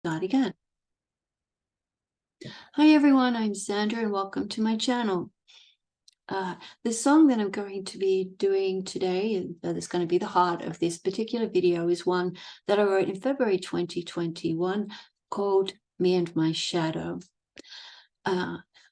start again. Hi everyone, I'm Xander and welcome to my channel. The song that I'm going to be doing today, that's going to be the heart of this particular video, is one that I wrote in February 2021 called Me and My Shadow.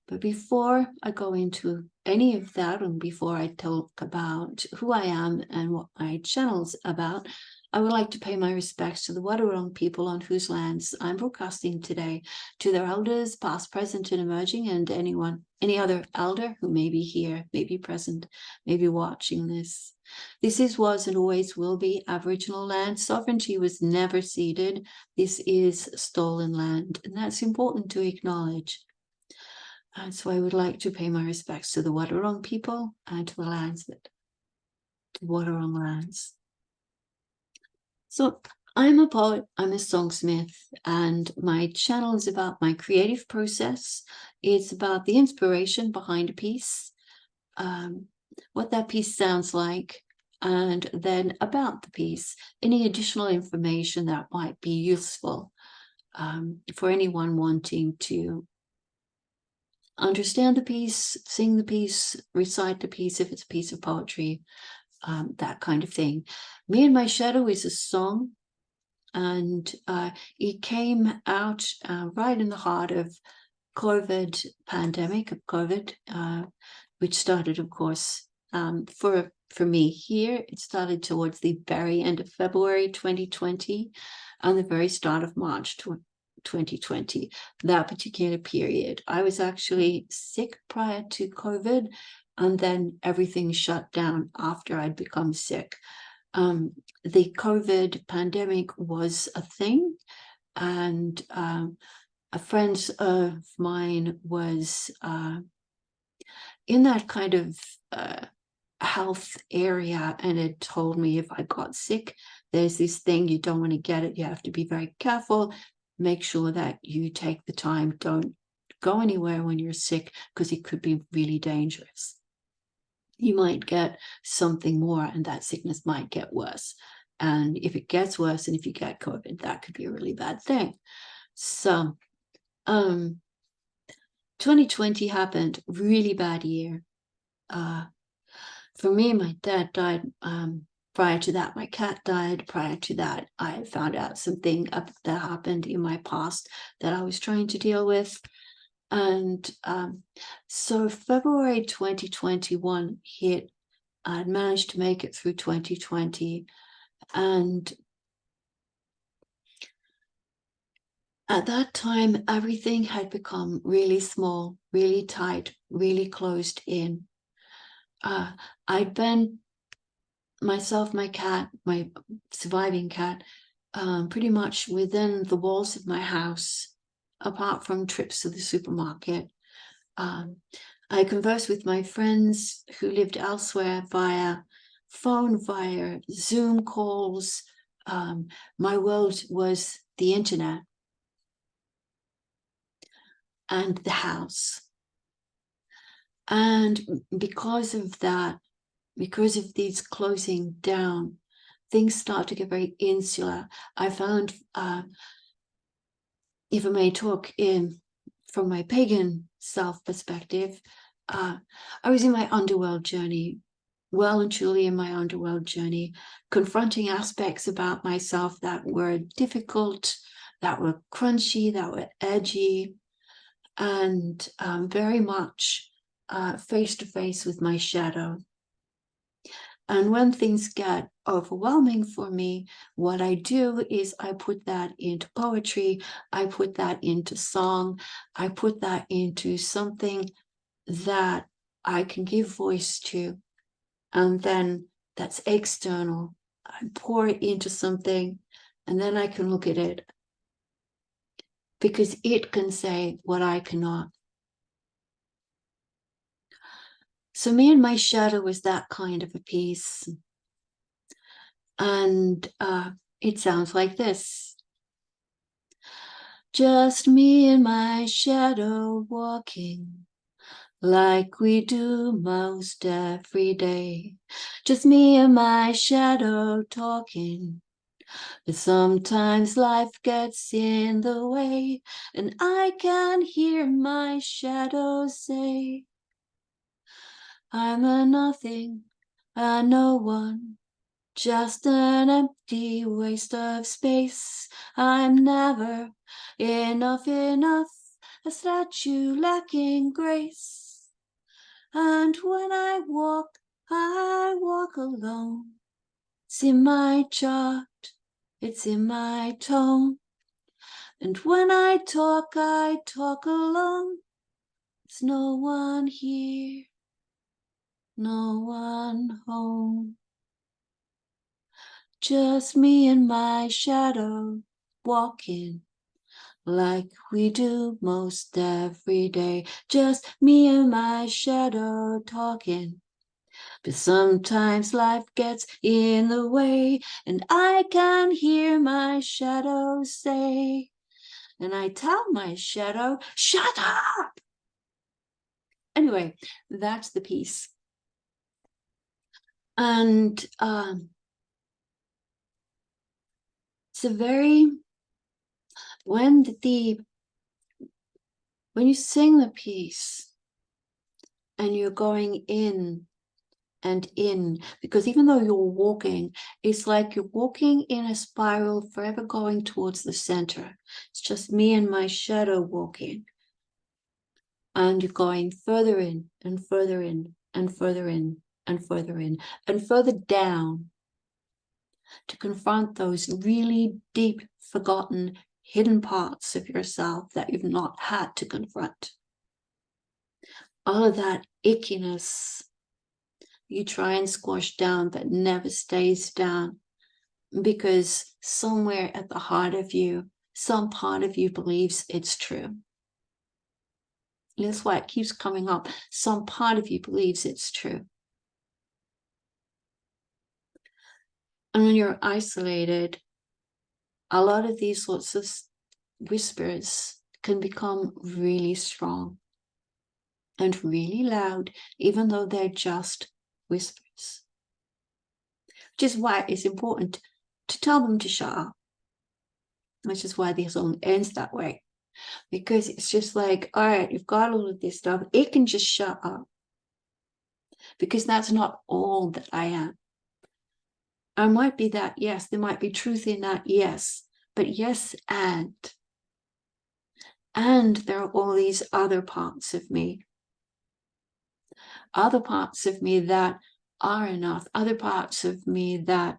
But before I go into any of that, and before I talk about who I am and what my channel's about, I would like to pay my respects to the Wadawurrung people on whose lands I'm broadcasting today, to their elders, past, present, and emerging, and any other elder who may be here, may be present, may be watching this. This is, was, and always will be Aboriginal land. Sovereignty was never ceded. This is stolen land, and that's important to acknowledge. And so I would like to pay my respects to the Wadawurrung people and to the lands the Wadawurrung lands. So I'm a poet, I'm a songsmith, and my channel is about my creative process. It's about the inspiration behind a piece, what that piece sounds like, and then about the piece, any additional information that might be useful for anyone wanting to understand the piece, sing the piece, recite the piece if it's a piece of poetry, that kind of thing. Me and My Shadow is a song, and it came out right in the heart of COVID pandemic, which started, of course, for me here, it started towards the very end of February 2020 and the very start of March 2020, that particular period. I was actually sick prior to COVID, and then everything shut down after I'd become sick. The COVID pandemic was a thing, and a friend of mine was in that kind of health area, and it told me if I got sick, there's this thing, you don't want to get it, you have to be very careful, make sure that you take the time, don't go anywhere when you're sick, because it could be really dangerous. You might get something more and that sickness might get worse. And if it gets worse, and if you get COVID, that could be a really bad thing. So 2020 happened, really bad year. For me, my dad died. Prior to that, my cat died. Prior to that, I found out something that happened in my past that I was trying to deal with. And so February 2021 hit. I'd managed to make it through 2020. And at that time, everything had become really small, really tight, really closed in. I'd been, myself, my cat, my surviving cat, pretty much within the walls of my house, apart from trips to the supermarket. I conversed with my friends who lived elsewhere via phone, via Zoom calls. My world was the internet and the house. And because of that, because of these closing down, things start to get very insular. I found, if I may talk from my pagan self perspective, I was in my underworld journey, well and truly in my underworld journey, confronting aspects about myself that were difficult, that were crunchy, that were edgy, and very much face to face with my shadow. And when things get overwhelming for me, what I do is I put that into poetry, I put that into song, I put that into something that I can give voice to, and then that's external. I pour it into something, and then I can look at it, because it can say what I cannot. So Me and My Shadow was that kind of a piece. And it sounds like this. Just me and my shadow walking like we do most every day. Just me and my shadow talking But sometimes life gets in the way, and I can hear my shadow say, I'm a nothing, a no one, just an empty waste of space. I'm never enough, a statue lacking grace. And when I walk alone. It's in my chart, it's in my tone. And when I talk alone. There's no one here, no one home. Just me and my shadow walking like we do most every day. Just me and my shadow talking. But sometimes life gets in the way, and I can hear my shadow say, and I tell my shadow, shut up! Anyway, that's the piece. And it's a very, when you sing the piece and you're going in and in, because even though you're walking, it's like you're walking in a spiral, forever going towards the center. It's just me and my shadow walking, and you're going further in and further in and further in and further in and further down to confront those really deep, forgotten, hidden parts of yourself that you've not had to confront. All of that ickiness you try and squash down but never stays down, because somewhere at the heart of you, some part of you believes it's true. That's why it keeps coming up. Some part of you believes it's true. And when you're isolated, a lot of these sorts of whispers can become really strong and really loud, even though they're just whispers. Which is why it's important to tell them to shut up. Which is why the song ends that way. Because it's just like, all right, you've got all of this stuff. It can just shut up. Because that's not all that I am. I might be that, yes. There might be truth in that, yes. But yes, and there are all these other parts of me. Other parts of me that are enough. Other parts of me that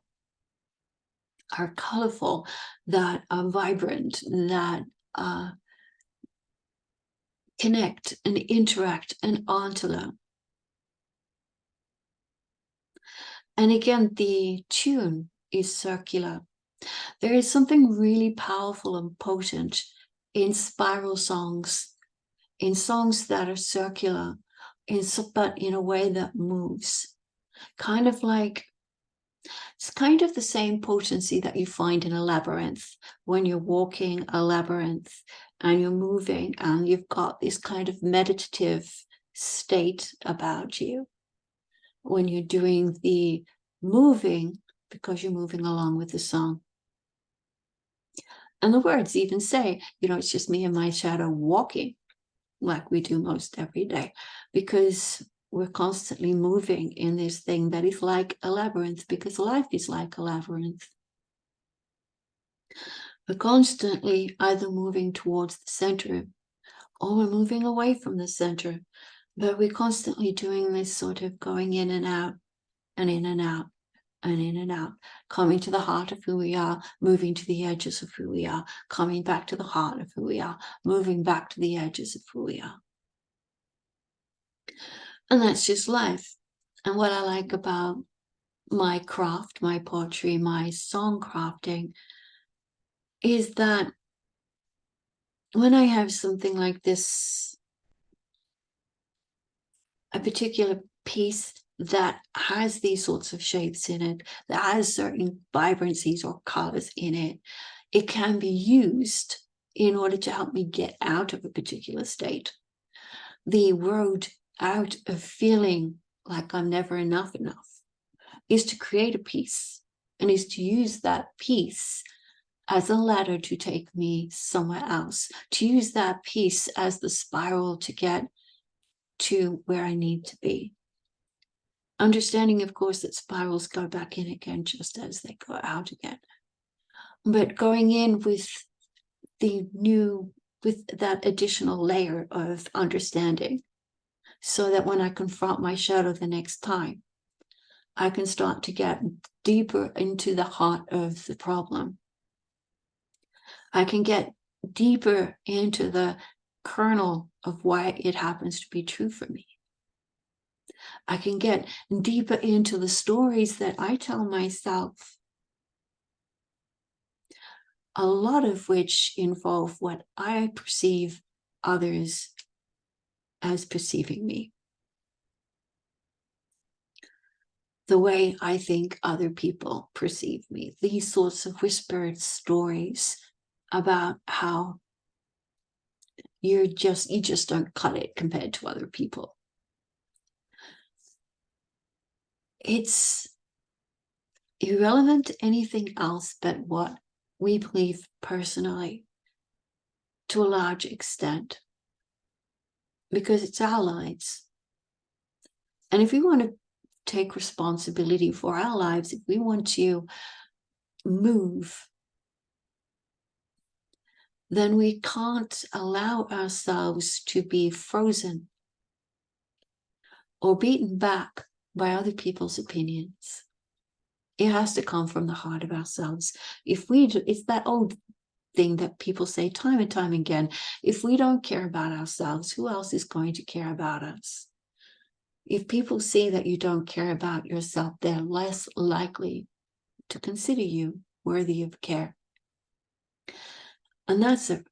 are colorful, that are vibrant, that connect and interact and entourage. And again, the tune is circular. There is something really powerful and potent in spiral songs, in songs that are circular, but in a way that moves. Kind of like, it's kind of the same potency that you find in a labyrinth when you're walking a labyrinth and you're moving and you've got this kind of meditative state about you when you're doing the moving, because you're moving along with the song. And the words even say, it's just me and my shadow walking like we do most every day, because we're constantly moving in this thing that is like a labyrinth, because life is like a labyrinth. We're constantly either moving towards the center or we're moving away from the center, but we're constantly doing this sort of going in and out and in and out and in and out, coming to the heart of who we are, moving to the edges of who we are, coming back to the heart of who we are, moving back to the edges of who we are. And that's just life. And what I like about my craft, my poetry, my song crafting, is that when I have something like this, a particular piece that has these sorts of shapes in it, that has certain vibrancies or colors in it, it can be used in order to help me get out of a particular state. The road out of feeling like I'm never enough is to create a piece and is to use that piece as a ladder to take me somewhere else, to use that piece as the spiral to get to where I need to be. Understanding, of course, that spirals go back in again just as they go out again. But going in with that additional layer of understanding, so that when I confront my shadow the next time, I can start to get deeper into the heart of the problem. I can get deeper into the kernel of why it happens to be true for me. I can get deeper into the stories that I tell myself, a lot of which involve what I perceive others as perceiving me. The way I think other people perceive me. These sorts of whispered stories about how you just don't cut it compared to other people. It's irrelevant to anything else but what we believe personally, to a large extent, because it's our lives. And if we want to take responsibility for our lives, if we want to move, then we can't allow ourselves to be frozen or beaten back by other people's opinions. It has to come from the heart of ourselves. If we do, it's that old thing that people say time and time again, if we don't care about ourselves, who else is going to care about us? If people see that you don't care about yourself, they're less likely to consider you worthy of care. And that's a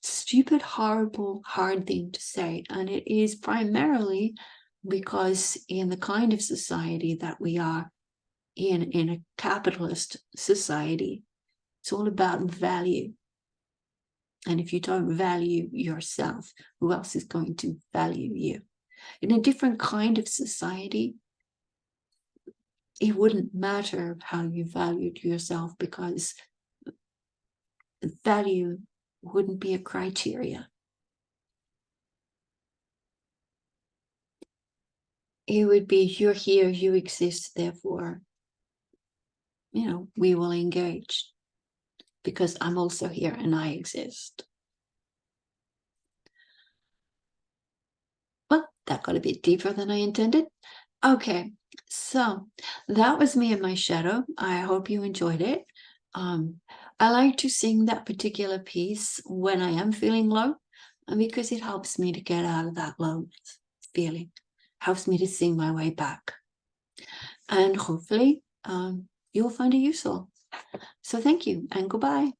stupid, horrible, hard thing to say. And it is primarily because in the kind of society that we are in a capitalist society, it's all about value. And if you don't value yourself, who else is going to value you? In a different kind of society, it wouldn't matter how you valued yourself, because value wouldn't be a criteria. It would be, you're here, you exist, therefore, we will engage because I'm also here and I exist. Well, that got a bit deeper than I intended. Okay, so that was me and my shadow. I hope you enjoyed it. I like to sing that particular piece when I am feeling low, because it helps me to get out of that low feeling, helps me to sing my way back. And hopefully you'll find it useful. So thank you and goodbye.